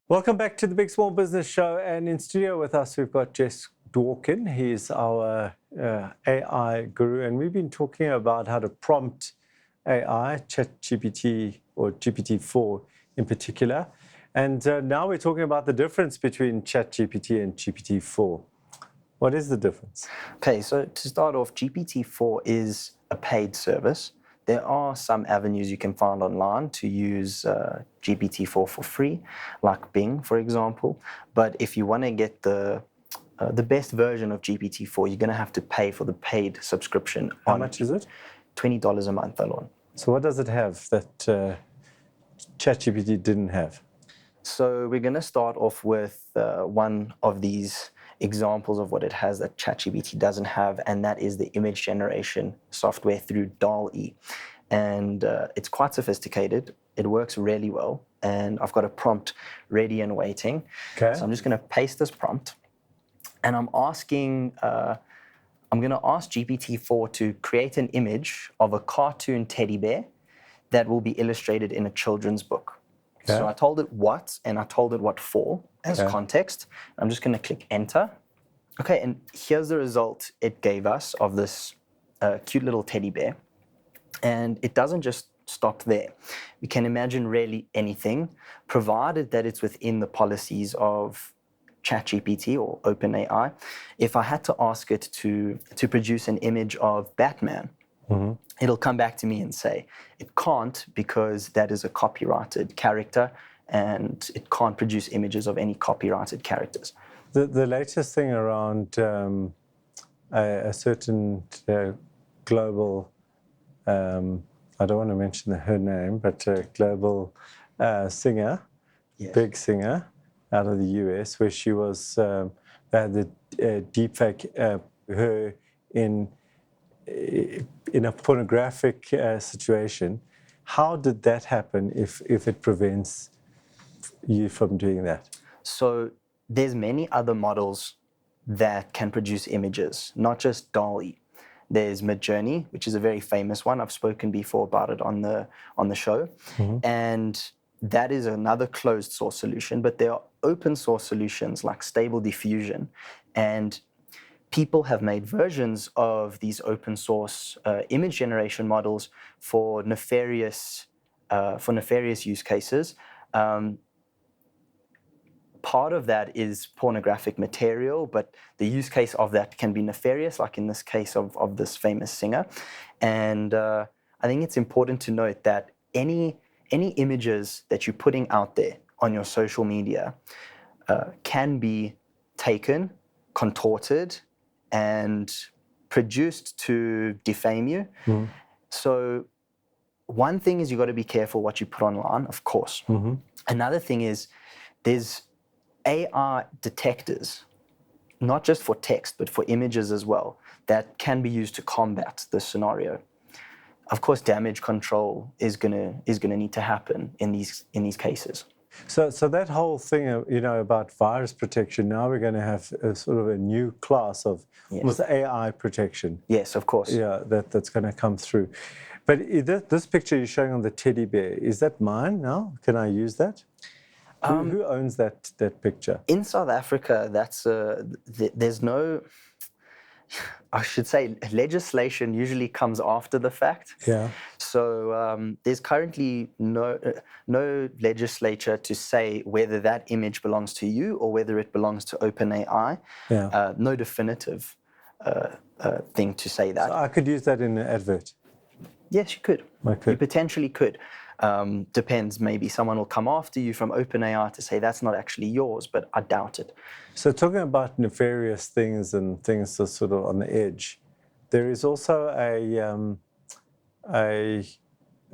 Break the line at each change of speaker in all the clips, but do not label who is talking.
Welcome back to the Big Small Business Show, and in studio with us we've got Jess Dworcan. He's our AI guru, and we've been talking about how to prompt AI, ChatGPT or GPT-4 in particular. And now we're talking about the difference between ChatGPT and GPT-4. What is the difference?
Okay, so to start off, GPT-4 is a paid service. There are some avenues you can find online to use GPT-4 for free, like Bing, for example. But if you want to get the best version of GPT-4, you're going to have to pay for the paid subscription.
How much is it?
$20 a month, Allon.
So what does it have that ChatGPT didn't have?
So we're going to start off with one of these examples of what it has that ChatGPT doesn't have, and that is the image generation software through DALL-E. And it's quite sophisticated. It works really well. And I've got a prompt ready and waiting.
Okay.
So I'm just going to paste this prompt. And I'm going to ask GPT-4 to create an image of a cartoon teddy bear that will be illustrated in a children's book. Okay. So I told it what, and I told it what for as context. I'm just going to click enter. Okay, and here's the result it gave us of this cute little teddy bear. And it doesn't just stop there. We can imagine really anything, provided that it's within the policies of ChatGPT or OpenAI. If I had to ask it to produce an image of Batman, it'll come back to me and say, it can't because that is a copyrighted character and it can't produce images of any copyrighted characters.
The latest thing around a certain global, I don't want to mention her name, but a global singer, big singer out of the US, where she was, they had the deepfake her in a pornographic situation. How did that happen if it prevents you from doing that?
So there's many other models that can produce images, not just DALL-E. There's Midjourney, which is a very famous one. I've spoken before about it on the show. And that is another closed source solution, but there are open source solutions like Stable Diffusion. And people have made versions of these open source image generation models for nefarious use cases. Part of that is pornographic material, but the use case of that can be nefarious, like in this case of this famous singer. And I think it's important to note that any images that you're putting out there on your social media can be taken, contorted, and produced to defame you. So one thing is you got to be careful what you put online, of course. Another thing is there's AI detectors, not just for text, but for images as well, that can be used to combat this scenario. Of course, damage control is gonna need to happen in these cases.
So that whole thing, about virus protection, now we're going to have a sort of a new class of with AI protection.
Yes, of course.
Yeah, that's going to come through. But this picture you're showing on the teddy bear, is that mine now? Can I use that? Who owns that picture?
In South Africa, there's no, I should say, legislation usually comes after the fact.
Yeah.
So there's currently no legislature to say whether that image belongs to you or whether it belongs to OpenAI.
Yeah.
No definitive thing to say that.
So I could use that in an advert?
Yes, you could.
I could.
You potentially could. Depends, maybe someone will come after you from OpenAI to say that's not actually yours, but I doubt it.
So talking about nefarious things and things that are sort of on the edge, there is also a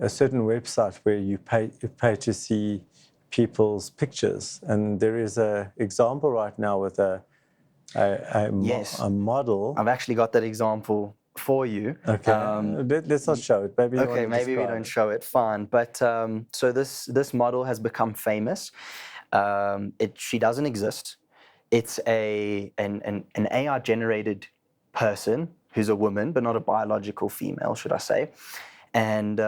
certain website where you pay to see people's pictures, and there is an example right now with a model.
I've actually got that example for you.
Okay. Let's not show it. Maybe
we don't show it. Fine. But so this model has become famous. She doesn't exist. It's an AI generated person who's a woman, but not a biological female, should I say? And